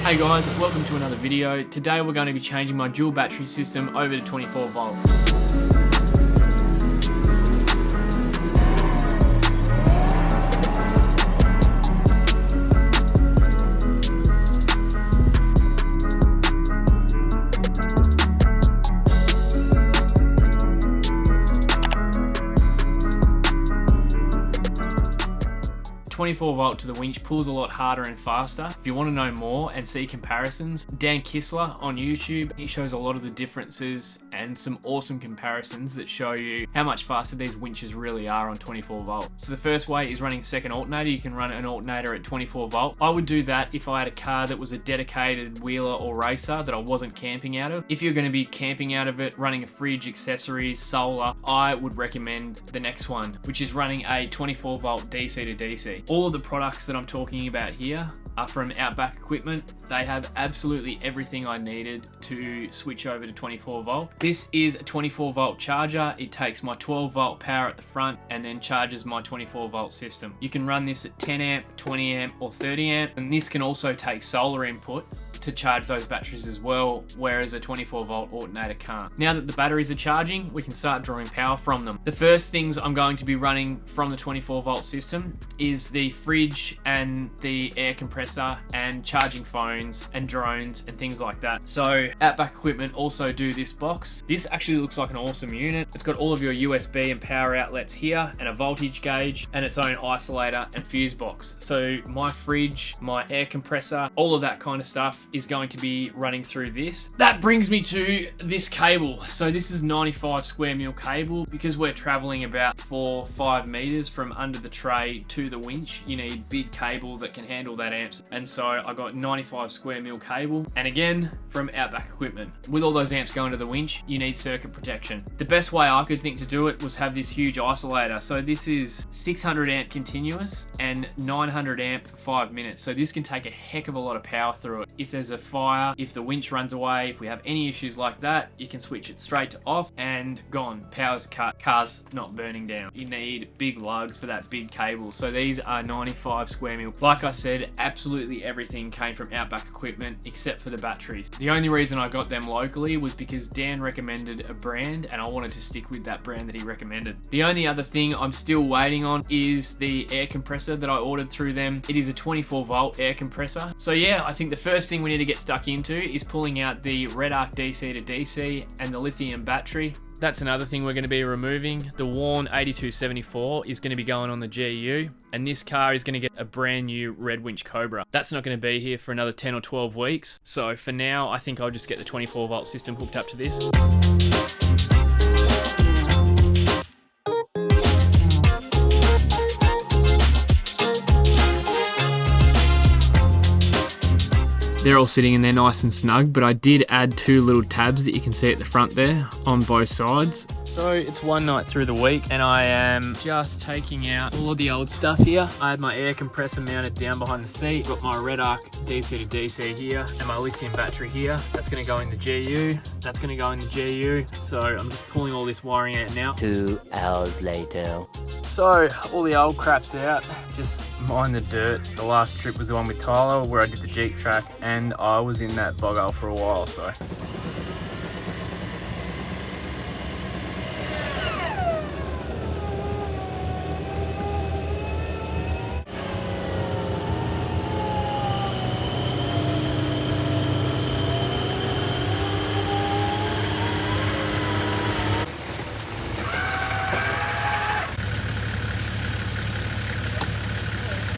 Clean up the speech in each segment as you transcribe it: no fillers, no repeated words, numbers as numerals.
Hey guys, welcome to another video. Today we're going to be changing my dual battery system over to 24 volt. 24 volt to the winch pulls a lot harder and faster. If you want to know more and see comparisons, Dan Kissler on YouTube, he shows a lot of the differences and some awesome comparisons that show you how much faster these winches really are on 24 volt. So the first way is running a second alternator. You can run an alternator at 24 volt. I would do that if I had a car that was a dedicated wheeler or racer that I wasn't camping out of. If you're going to be camping out of it, running a fridge, accessories, solar, I would recommend the next one, which is running a 24 volt DC to DC. All of the products that I'm talking about here are from Outback Equipment. They have absolutely everything I needed to switch over to 24 volt. This is a 24 volt charger. It takes my 12 volt power at the front and then charges my 24 volt system. You can run this at 10 amp, 20 amp or 30 amp, and this can also take solar input to charge those batteries as well, whereas a 24 volt alternator can't. Now that the batteries are charging, we can start drawing power from them. The first things I'm going to be running from the 24 volt system is the fridge and the air compressor and charging phones and drones and things like that. So Outback Equipment also do this box. This actually looks like an awesome unit. It's got all of your USB and power outlets here and a voltage gauge and its own isolator and fuse box. So my fridge, my air compressor, all of that kind of stuff is going to be running through this. That brings me to this cable. So this is 95 square mil cable. Because we're traveling about 4-5 meters from under the tray to the winch, you need big cable that can handle that amps. And so I got 95 square mil cable, and again from Outback Equipment. With all those amps going to the winch, you need circuit protection. The best way I could think to do it was have this huge isolator. So this is 600 amp continuous and 900 amp for 5 minutes. So this can take a heck of a lot of power through it. If there's a fire, if the winch runs away, if we have any issues like that, you can switch it straight to off and gone. Power's cut, car's not burning down. You need big lugs for that big cable. So these are 95 square mil. Like I said, absolutely everything came from Outback Equipment except for the batteries. The only reason I got them locally was because Dan recommended a brand and I wanted to stick with that brand that he recommended. The only other thing I'm still waiting on is the air compressor that I ordered through them. It is a 24 volt air compressor. So yeah, I think the first thing we need to get stuck into is pulling out the Red Arc DC to DC and the lithium battery. That's another thing we're going to be removing. The worn 8274 is going to be going on the GU, and this car is going to get a brand new Red Winch Cobra. That's not going to be here for another 10 or 12 weeks. So for now, I think I'll just get the 24 volt system hooked up to this. They're all sitting in there nice and snug, but I did add 2 little tabs that you can see at the front there on both sides. So it's one night through the week and I am just taking out all of the old stuff here. I had my air compressor mounted down behind the seat, got my Red Arc DC to DC here and my lithium battery here. That's going to go in the GU, that's going to go in the GU. So I'm just pulling all this wiring out now. 2 hours later. So all the old crap's out, just mind the dirt. The last trip was the one with Tyler where I did the Jeep track and I was in that bog hole for a while, so.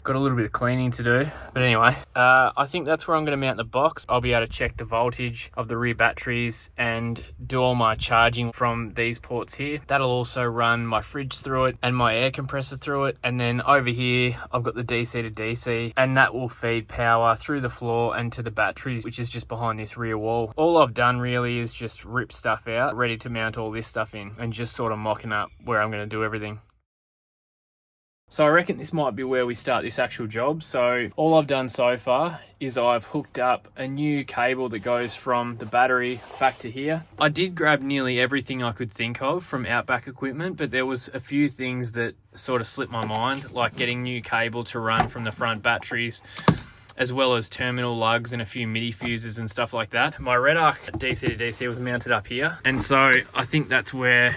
Got a little bit of cleaning to do, but anyway, I think that's where I'm going to mount the box. I'll be able to check the voltage of the rear batteries and do all my charging from these ports here. That'll also run my fridge through it and my air compressor through it, and then over here I've got the DC to DC, and that will feed power through the floor and to the batteries, which is just behind this rear wall. All I've done really is just rip stuff out, ready to mount all this stuff in, and just sort of mocking up where I'm going to do everything. So I reckon this might be where we start this actual job. So all I've done so far is I've hooked up a new cable that goes from the battery back to here. I did grab nearly everything I could think of from Outback Equipment, but there was a few things that sort of slipped my mind, like getting new cable to run from the front batteries as well as terminal lugs and a few MIDI fuses and stuff like that. My red arc DC to DC was mounted up here, and so I think that's where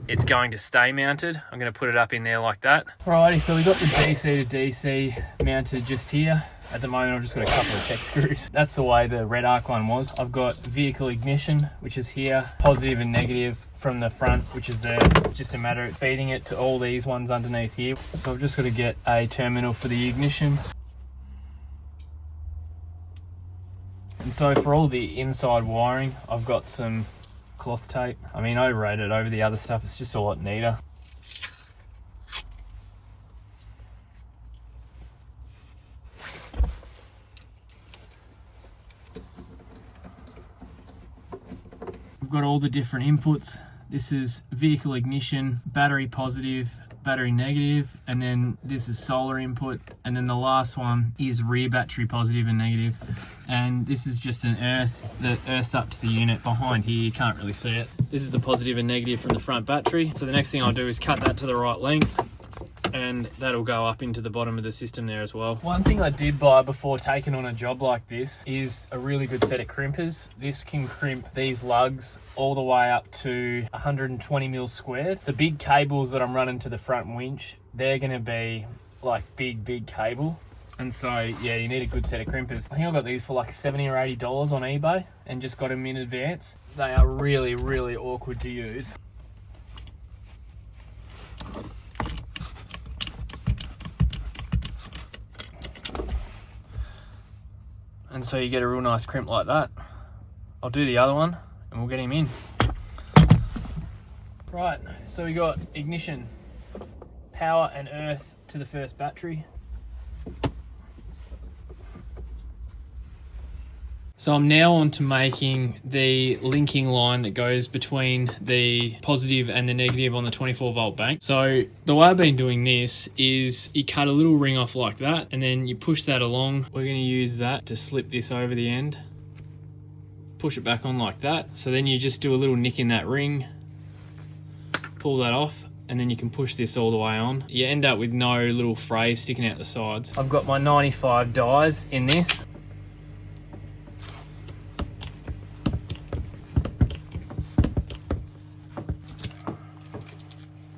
it's going to stay mounted. I'm going to put it up in there like that. Alrighty, so we got the DC to DC mounted just here. At the moment, I've just got a couple of tech screws. That's the way the red arc one was. I've got vehicle ignition, which is here, positive and negative from the front, which is there. It's just a matter of feeding it to all these ones underneath here. So I've just got to get a terminal for the ignition. And so for all the inside wiring, I've got some cloth tape. I mean, overrated over the other stuff. It's just a lot neater. We've got all the different inputs. This is vehicle ignition, battery positive, battery negative, and then this is solar input, and then the last one is rear battery positive and negative. And this is just an earth that earths up to the unit behind here. You can't really see it. This is the positive and negative from the front battery. So the next thing I'll do is cut that to the right length, and that'll go up into the bottom of the system there as well. One thing I did buy before taking on a job like this is a really good set of crimpers. This can crimp these lugs all the way up to 120 mil squared. The big cables that I'm running to the front winch, they're gonna be like big cable. And so, yeah, you need a good set of crimpers. I think I got these for like $70 or $80 on eBay and just got them in advance. They are really awkward to use. And so you get a real nice crimp like that. I'll do the other one and we'll get him in. Right, so we got ignition, power and earth to the first battery. So I'm now on to making the linking line that goes between the positive and the negative on the 24 volt bank. So the way I've been doing this is you cut a little ring off like that, and then you push that along. We're going to use that to slip this over the end. Push it back on like that. So then you just do a little nick in that ring, pull that off, and then you can push this all the way on. You end up with no little frays sticking out the sides. I've got my 95 dies in this.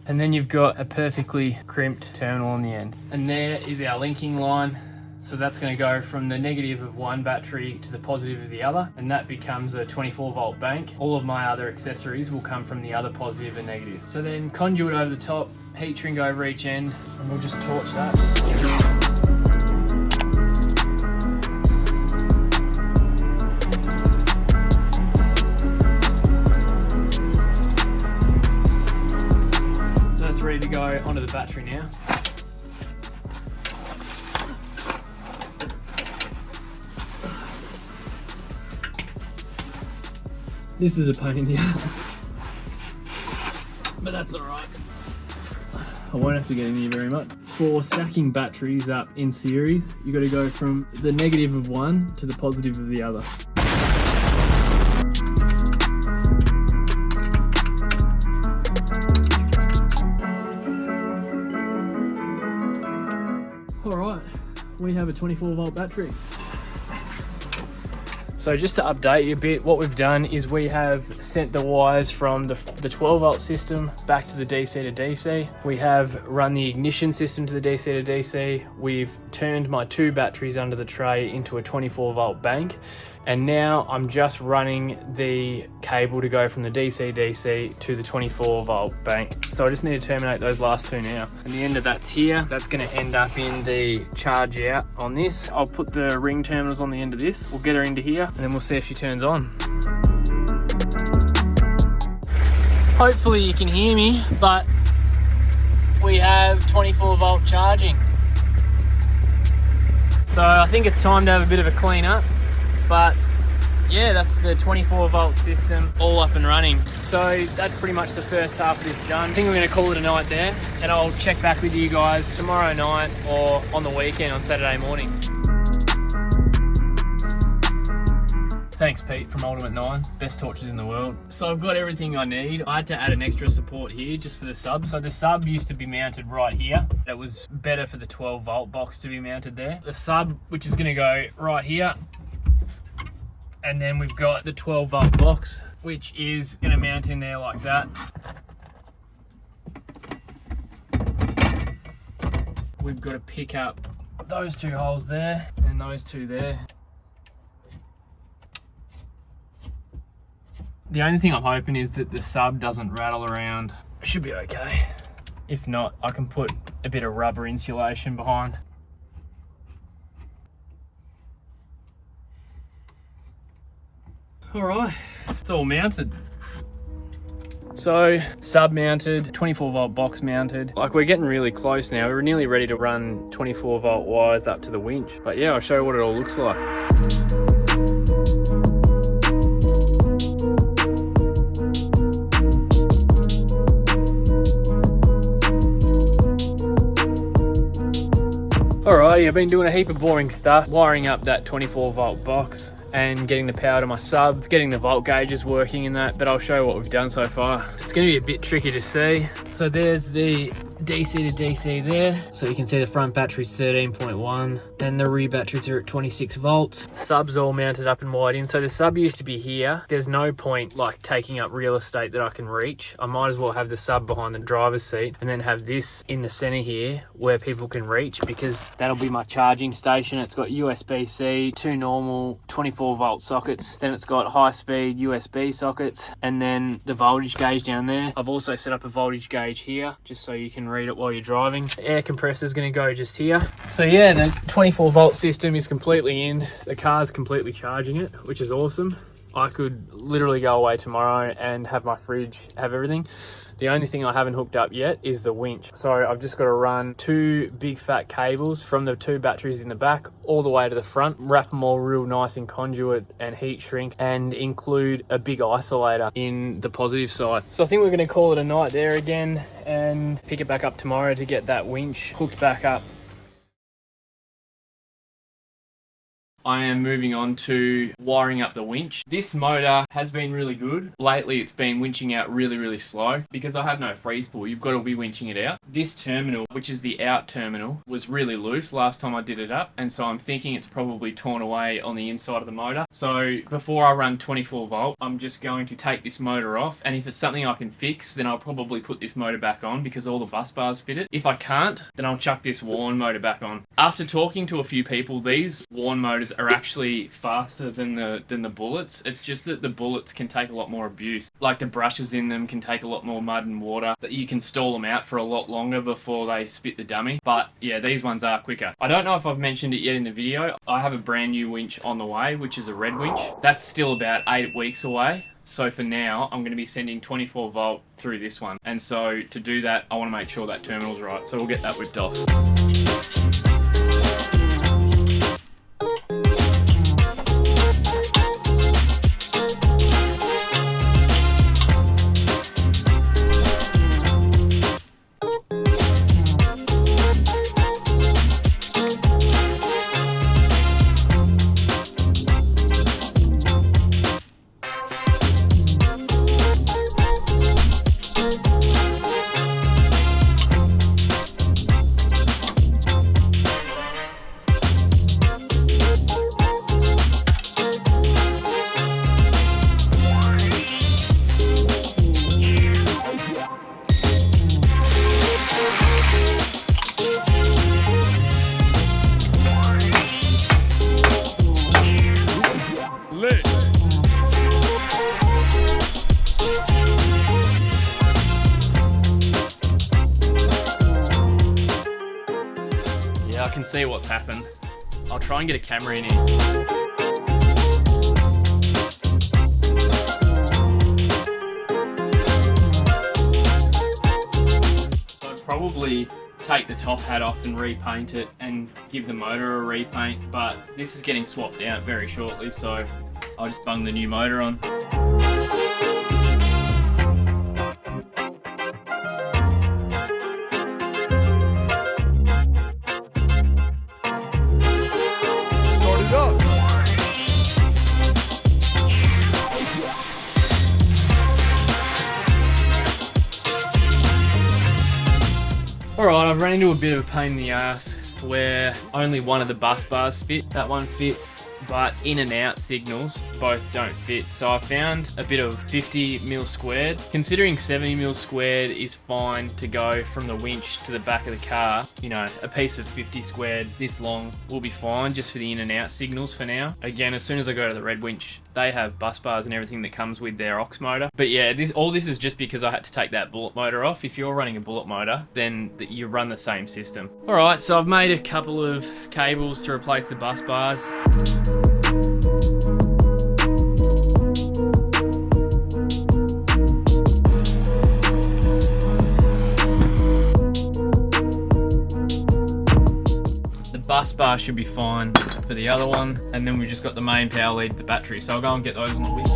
And then you've got a perfectly crimped terminal on the end. And there is our linking line. So that's going to go from the negative of one battery to the positive of the other, and that becomes a 24 volt bank. All of my other accessories will come from the other positive and negative. So then conduit over the top, heat shrink over each end, and we'll just torch that. Ready to go onto the battery now. This is a pain in the ass, but that's all right. I won't have to get in here very much. For stacking batteries up in series, you got to go from the negative of one to the positive of the other. We have a 24 volt battery. So just to update you a bit, what we've done is we have sent the wires from the 12 volt system back to the DC to DC. We have run the ignition system to the DC to DC. We've turned my 2 batteries under the tray into a 24 volt bank. And now I'm just running the cable to go from the DC DC to the 24 volt bank. So I just need to terminate those last 2 now. And the end of that's here. That's going to end up in the charge out on this. I'll put the ring terminals on the end of this. We'll get her into here and then we'll see if she turns on. Hopefully you can hear me, but we have 24 volt charging. So I think it's time to have a bit of a clean up. But yeah, that's the 24 volt system all up and running. So that's pretty much the first half of this done. I think we're going to call it a night there, and I'll check back with you guys tomorrow night or on the weekend on Saturday morning. Thanks Pete from Ultimate9, best torches in the world. So I've got everything I need. I had to add an extra support here just for the sub. So the sub used to be mounted right here. It was better for the 12 volt box to be mounted there. The sub, which is gonna go right here. And then we've got the 12 volt box, which is gonna mount in there like that. We've got to pick up those two holes there and those two there. The only thing I'm hoping is that the sub doesn't rattle around. Should be okay. If not, I can put a bit of rubber insulation behind. All right, it's all mounted. So, sub mounted, 24 volt box mounted. Like, we're getting really close now. We're nearly ready to run 24 volt wires up to the winch. But yeah, I'll show you what it all looks like. Alrighty, I've been doing a heap of boring stuff, wiring up that 24 volt box and getting the power to my sub, getting the volt gauges working in that, but I'll show you what we've done so far. It's going to be a bit tricky to see. So there's the DC to DC there. So you can see the front battery's 13.1, then the rear batteries are at 26 volts. Sub's all mounted up and wide in. So the sub used to be here. There's no point like taking up real estate that I can reach. I might as well have the sub behind the driver's seat and then have this in the center here where people can reach, because that'll be my charging station. It's got USB-C, two normal 24 volt sockets, then it's got high speed USB sockets, and then the voltage gauge down there. I've also set up a voltage gauge here just so you can read it while you're driving. The air compressor is going to go just here. So yeah, the 24 volt system is completely in. The car's completely charging it, which is awesome. I could literally go away tomorrow and have my fridge, have everything. The only thing I haven't hooked up yet is the winch. So I've just got to run two big fat cables from the two batteries in the back all the way to the front, wrap them all real nice in conduit and heat shrink, and include a big isolator in the positive side. So I think we're going to call it a night there again and pick it back up tomorrow to get that winch hooked back up. I am moving on to wiring up the winch. This motor has been really good. Lately it's been winching out really slow because I have no freeze pull. You've got to be winching it out. This terminal, which is the out terminal, was really loose last time I did it up, and so I'm thinking it's probably torn away on the inside of the motor. So before I run 24 volt, I'm just going to take this motor off, and if it's something I can fix, then I'll probably put this motor back on because all the bus bars fit it. If I can't, then I'll chuck this Warn motor back on. After talking to a few people, these Warn motors are actually faster than the bullets. It's just that the bullets can take a lot more abuse. Like the brushes in them can take a lot more mud and water, that you can stall them out for a lot longer before they spit the dummy. But yeah, these ones are quicker. I don't know if I've mentioned it yet in the video. I have a brand new winch on the way, which is a red winch. That's still about 8 weeks away. So for now, I'm going to be sending 24 volt through this one. And so to do that, I want to make sure that terminal's right. So we'll get that whipped off. Yeah, I can see what's happened. I'll try and get a camera in here. So I'd probably take the top hat off and repaint it and give the motor a repaint, but this is getting swapped out very shortly, so I'll just bung the new motor on. run into a bit of a pain in the ass where only one of the bus bars fit. That one fits, but in and out signals both don't fit. So I found a bit of 50mm squared. Considering 70mm squared is fine to go from the winch to the back of the car, you know, a piece of 50 squared this long will be fine just for the in and out signals for now. Again, as soon as I go to the Red Winch, they have bus bars and everything that comes with their aux motor. But yeah, all this is just because I had to take that bullet motor off. If you're running a bullet motor, then you run the same system. All right, so I've made a couple of cables to replace the bus bars. Bus bar should be fine for the other one, and then we've just got the main power lead to the battery, so I'll go and get those on the winch.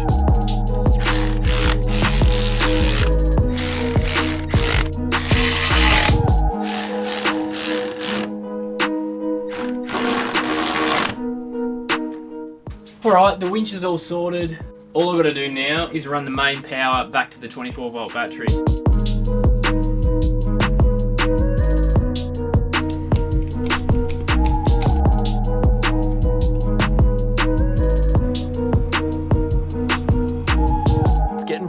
Alright, the winch is all sorted. All I've got to do now is run the main power back to the 24-volt battery.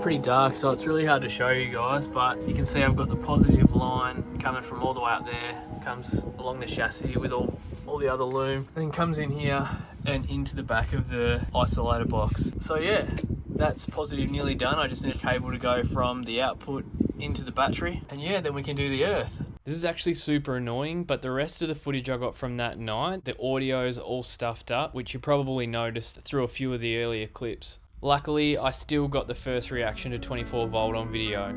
Pretty dark, so it's really hard to show you guys, but you can see I've got the positive line coming from all the way up there, comes along the chassis with all the other loom, and then comes in here and into the back of the isolator box. So yeah, that's positive nearly done. I just need a cable to go from the output into the battery, and yeah, then we can do the earth. This is actually super annoying, but the rest of the footage I got from that night, the audio's all stuffed up, which you probably noticed through a few of the earlier clips. Luckily, I still got the first reaction to 24 volt on video.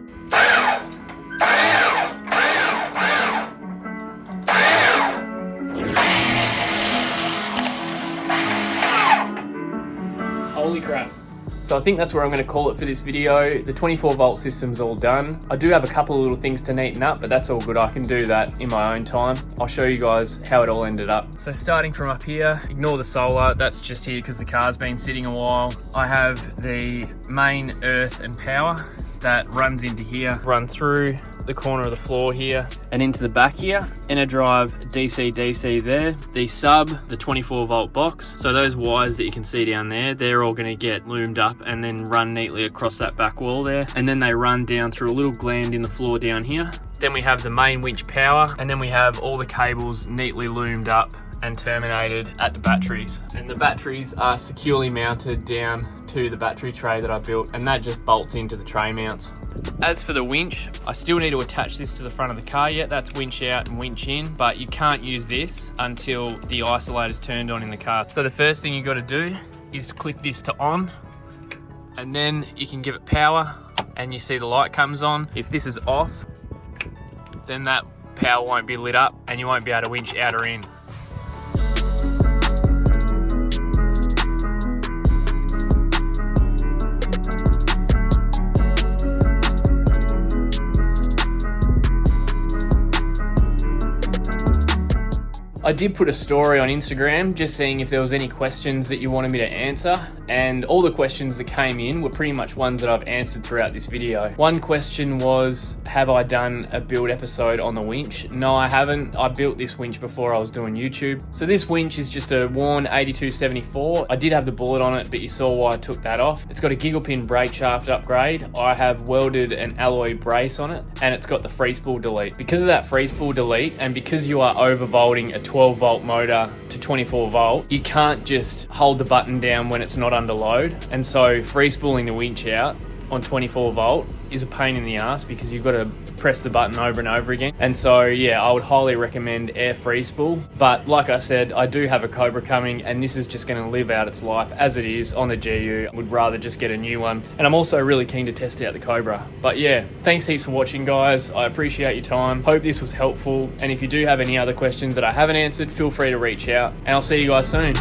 Holy crap. So I think that's where I'm going to call it for this video. The 24 volt system's all done. I do have a couple of little things to neaten up, but that's all good. I can do that in my own time. I'll show you guys how it all ended up. So starting from up here, ignore the solar. That's just here because the car's been sitting a while. I have the main earth and power that runs into here, run through the corner of the floor here and into the back here. Inner drive DC there. The sub, the 24 volt box. So those wires that you can see down there, they're all going to get loomed up and then run neatly across that back wall there. And then they run down through a little gland in the floor down here. Then we have the main winch power, and then we have all the cables neatly loomed up and terminated at the batteries. And the batteries are securely mounted down to the battery tray that I built, and that just bolts into the tray mounts. As for the winch, I still need to attach this to the front of the car yet. That's winch out and winch in, but you can't use this until the isolator's turned on in the car. So the first thing you got to do is click this to on, and then you can give it power and you see the light comes on. If this is off, then that power won't be lit up and you won't be able to winch out or in. I did put a story on Instagram just seeing if there was any questions that you wanted me to answer, and all the questions that came in were pretty much ones that I've answered throughout this video. One question was, have I done a build episode on the winch? No, I haven't. I built this winch before I was doing YouTube. So this winch is just a worn 8274. I did have the bullet on it, but you saw why I took that off. It's got a giggle pin brake shaft upgrade. I have welded an alloy brace on it, and it's got the free spool delete. Because of that free spool delete, and because you are overvolting a 12 volt motor to 24 volt, you can't just hold the button down when it's not under load. And so free spooling the winch out on 24 volt is a pain in the ass because you've got to press the button over and over again. And so yeah, I would highly recommend air free spool. But like I said, I do have a Cobra coming, and this is just going to live out its life as it is on the GU. I would rather just get a new one. And I'm also really keen to test out the Cobra. But yeah, thanks heaps for watching, guys. I appreciate your time. Hope this was helpful. And if you do have any other questions that I haven't answered, feel free to reach out, and I'll see you guys soon.